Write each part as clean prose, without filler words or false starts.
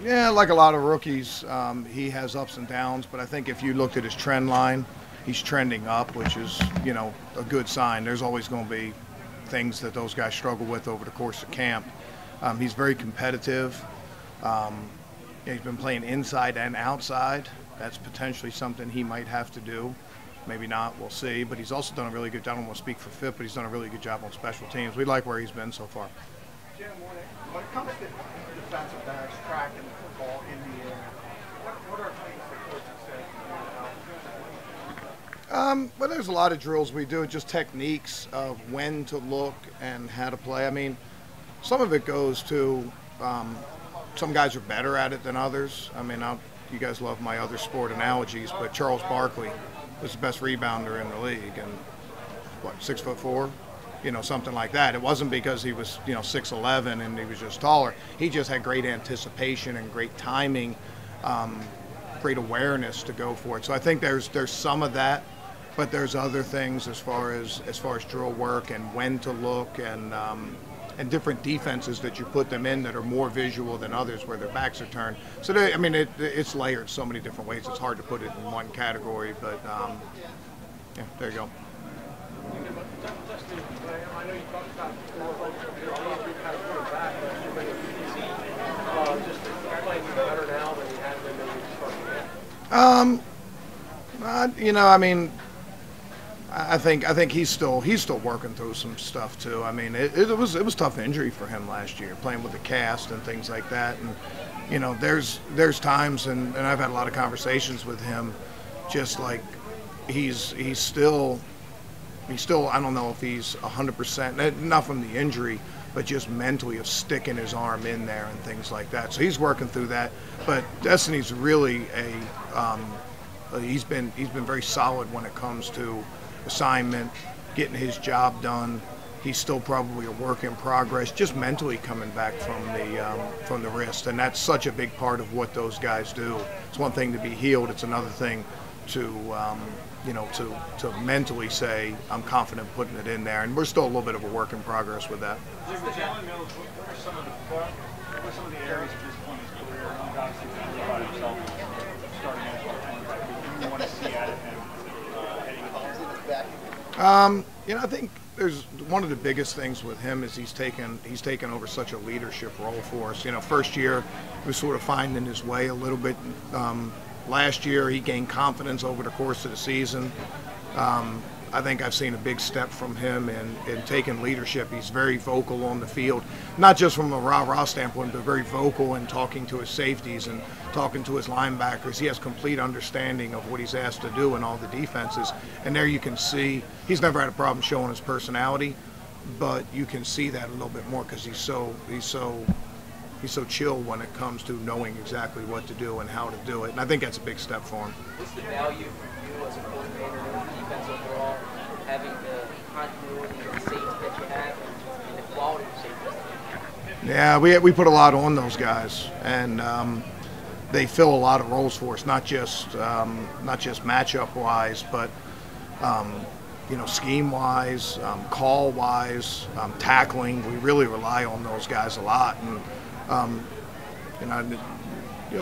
Yeah, like a lot of rookies, he has ups and downs, but I think if you looked at his trend line, he's trending up, which is, a good sign. There's always going to be things that those guys struggle with over the course of camp. He's very competitive. He's been playing inside and outside. That's potentially something he might have to do. Maybe not, we'll see. But he's also done a really good job. I don't want to speak for Fit, but he's done a really good job on special teams. We like where he's been so far. Jim, when it comes to defensive backs tracking the football in the air, what are things that coaches say? Well, there's a lot of drills we do, just techniques of when to look and how to play. I mean, some of it goes to some guys are better at it than others. I mean, you guys love my other sport analogies, but Charles Barkley was the best rebounder in the league, and 6'4", something like that. It wasn't because he was 6'11" and he was just taller. He just had great anticipation and great timing, great awareness to go for it. So I think there's some of that, but there's other things as far as drill work and when to look and different defenses that you put them in that are more visual than others where their backs are turned. So it's layered so many different ways. It's hard to put it in one category, but yeah, there you go. I know you talked about kind of put it back, but just playing better now than he had been when he started. I think he's still working through some stuff too. I mean, it was tough injury for him last year, playing with the cast and things like that. And there's times, and I've had a lot of conversations with him, just like he's still I don't know if he's 100%, not from the injury, but just mentally of sticking his arm in there and things like that. So he's working through that. But Destiny's really he's been very solid when it comes to assignment, getting his job done. He's still probably a work in progress, just mentally coming back from the wrist, and that's such a big part of what those guys do. It's one thing to be healed; it's another thing to to mentally say I'm confident putting it in there, and we're still a little bit of a work in progress with that. Jim, Jalen knows what are some of the areas at this point in his career? He's obviously thinking about himself starting as a cornerback. You want to see at it and heading I think there's one of the biggest things with him is he's taken over such a leadership role for us. First year he was sort of finding his way a little bit. Last year he gained confidence over the course of the season. I think I've seen a big step from him in taking leadership. He's very vocal on the field, not just from a rah-rah standpoint, but very vocal in talking to his safeties and talking to his linebackers. He has complete understanding of what he's asked to do in all the defenses. And there you can see he's never had a problem showing his personality, but you can see that a little bit more because he's so chill when it comes to knowing exactly what to do and how to do it. And I think that's a big step for him. What's the value for you as a coordinator in defense overall, having the continuity and the safety that you have and the quality of safety that you have? Yeah, we put a lot on those guys, and they fill a lot of roles for us, not just matchup-wise, but scheme-wise, call-wise, tackling. We really rely on those guys a lot, and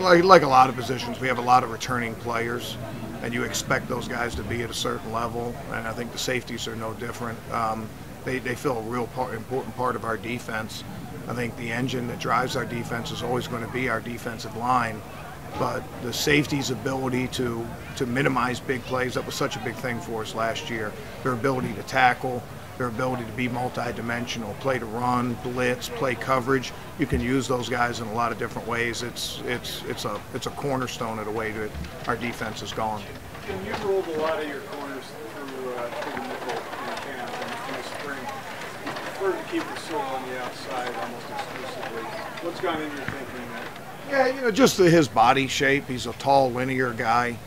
like a lot of positions, we have a lot of returning players, and you expect those guys to be at a certain level, and I think the safeties are no different. They fill a real important part of our defense. I think the engine that drives our defense is always going to be our defensive line, but the safety's ability to minimize big plays, that was such a big thing for us last year. Their ability to tackle, their ability to be multi-dimensional, play to run, blitz, play coverage. You can use those guys in a lot of different ways. It's a cornerstone of the way that our defense is going. And you rolled a lot of your corners through the nickel in camp and in the spring. You prefer to keep the silver on the outside almost exclusively. What's gone into your thinking there? Yeah, just his body shape. He's a tall, linear guy.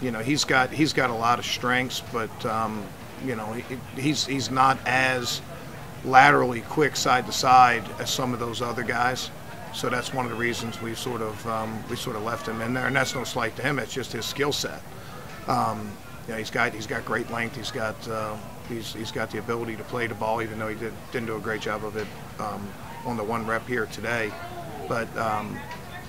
He's got a lot of strengths, but he's not as laterally quick side to side as some of those other guys. So that's one of the reasons we sort of left him in there, and that's no slight to him. It's just his skill set. He's got great length. He's got the ability to play the ball, even though he didn't do a great job of it on the one rep here today. But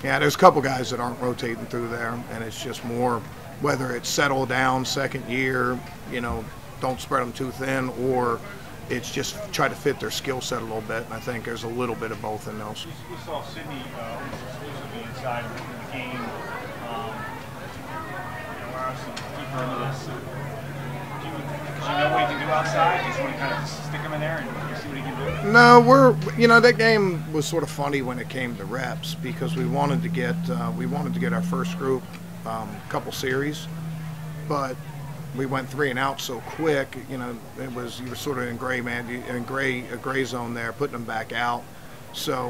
yeah, there's a couple guys that aren't rotating through there, and it's just more whether it's settle down second year, you know, don't spread them too thin, or it's just try to fit their skill set a little bit. And I think there's a little bit of both in those. We saw Sydney almost exclusively inside of the game. We're obviously deeper into this. Do you know what he can do outside? You just want to kind of stick him in there and see what he can do? No, you know, that game was sort of funny when it came to reps because we wanted to get our first group couple series, but we went 3 and out so quick. You know, you were sort of in a gray zone there, putting them back out. So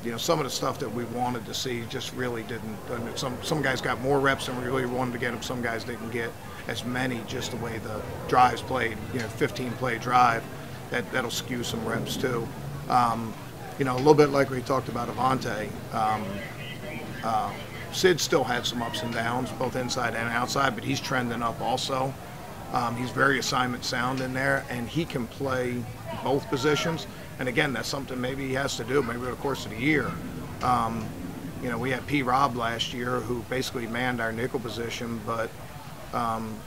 you know, some of the stuff that we wanted to see just really didn't. I mean, some guys got more reps than we really wanted to get them. Some guys didn't get as many, just the way the drives played. You know, 15-play drive, that'll skew some reps too. You know, a little bit like we talked about Avante. Sid still had some ups and downs, both inside and outside, but he's trending up also. He's very assignment sound in there, and he can play both positions. And again, that's something maybe he has to do, maybe over the course of the year. You know, we had P. Rob last year who basically manned our nickel position, but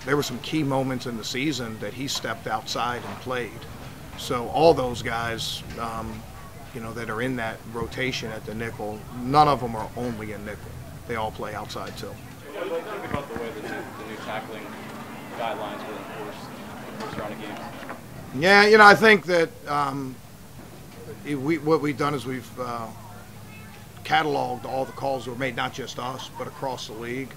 there were some key moments in the season that he stepped outside and played. So all those guys, you know, that are in that rotation at the nickel, none of them are only in nickel. They all play outside too. What do you think about the way the new tackling guidelines were enforced in the first round of games? Yeah, you know, I think that what we've done is we've cataloged all the calls that were made, not just us, but across the league.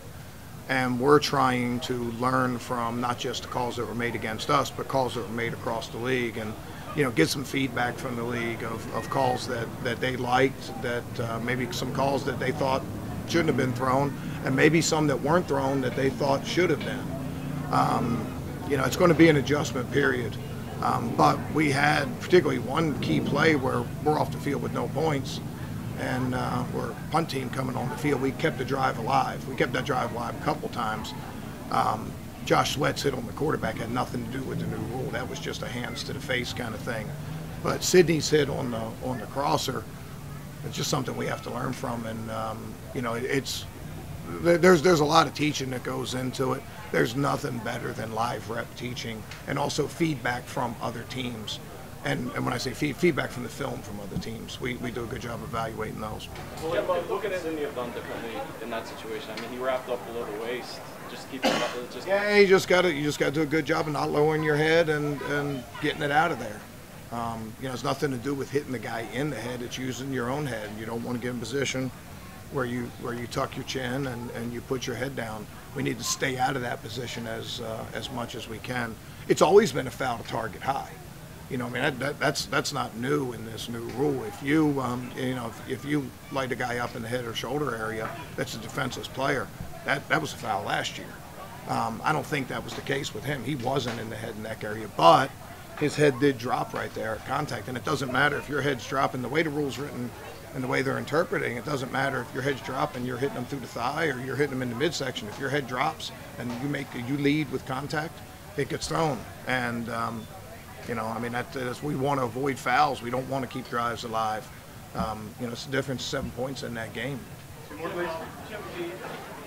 And we're trying to learn from not just the calls that were made against us, but calls that were made across the league. And you know, get some feedback from the league of calls that they liked, that maybe some calls that they thought shouldn't have been thrown, and maybe some that weren't thrown that they thought should have been. You know, it's going to be an adjustment period. But we had particularly one key play where we're off the field with no points, and we're a punt team coming on the field. We kept the drive alive. We kept that drive alive a couple times. Josh Sweat's hit on the quarterback had nothing to do with the new rule. That was just a hands to the face kind of thing. But Sidney's hit on the crosser, it's just something we have to learn from. And you know, there's a lot of teaching that goes into it. There's nothing better than live rep teaching, and also feedback from other teams. And when I say feedback from the film from other teams, we do a good job evaluating those. Well, looking at Sidney have done differently in that situation. I mean, he wrapped up below the waist. Just keep it up. Yeah, you just got to do a good job of not lowering your head and getting it out of there. You know, it's nothing to do with hitting the guy in the head. It's using your own head. You don't want to get in position where you tuck your chin and you put your head down. We need to stay out of that position as much as we can. It's always been a foul to target high. You know, I mean, that's not new in this new rule. If you you know, if you light a guy up in the head or shoulder area, that's a defenseless player. That was a foul last year. I don't think that was the case with him. He wasn't in the head and neck area, but his head did drop right there at contact. And it doesn't matter if your head's dropping. The way the rule's written and the way they're interpreting, it doesn't matter if your head's dropping, you're hitting them through the thigh, or you're hitting them in the midsection. If your head drops and you lead with contact, it gets thrown. And you know, I mean, that's we want to avoid fouls. We don't want to keep drives alive. You know, it's the difference, 7 points in that game. Two more, please. Jim,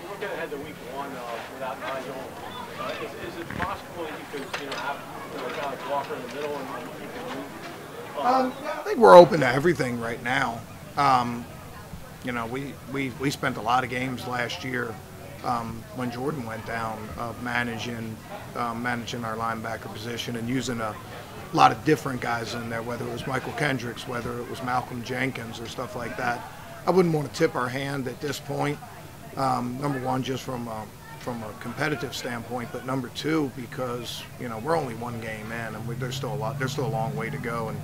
looking ahead to week 1 without Nigel, is it possible that you could, you know, have kind of Walker in the middle and you can move? Yeah, I think we're open to everything right now. You know, we spent a lot of games last year when Jordan went down of managing our linebacker position and using a lot of different guys in there, whether it was Michael Kendricks, whether it was Malcolm Jenkins or stuff like that. I wouldn't want to tip our hand at this point. Number one, just from a competitive standpoint, but number two, because you know we're only one game in, and there's still a long way to go, and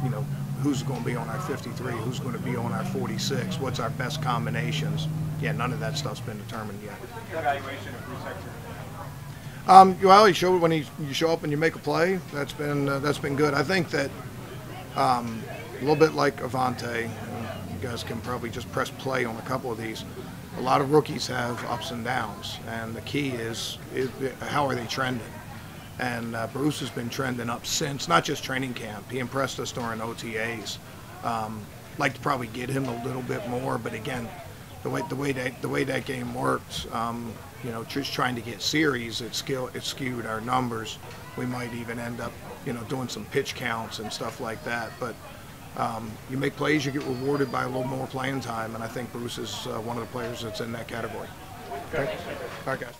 you know who's going to be on our 53, who's going to be on our 46, what's our best combinations. Yeah, none of that stuff's been determined yet. Evaluation of Bruce Hector. Well, he showed when you show up and you make a play. That's been good. I think that a little bit like Avante, you guys can probably just press play on a couple of these. A lot of rookies have ups and downs, and the key is how are they trending? And Bruce has been trending up since, not just training camp. He impressed us during OTAs. like to probably get him a little bit more. But again, the way that game works, you know, just trying to get series, it skewed our numbers. We might even end up, you know, doing some pitch counts and stuff like that. But you make plays, you get rewarded by a little more playing time, and I think Bruce is one of the players that's in that category. Okay. All right, guys.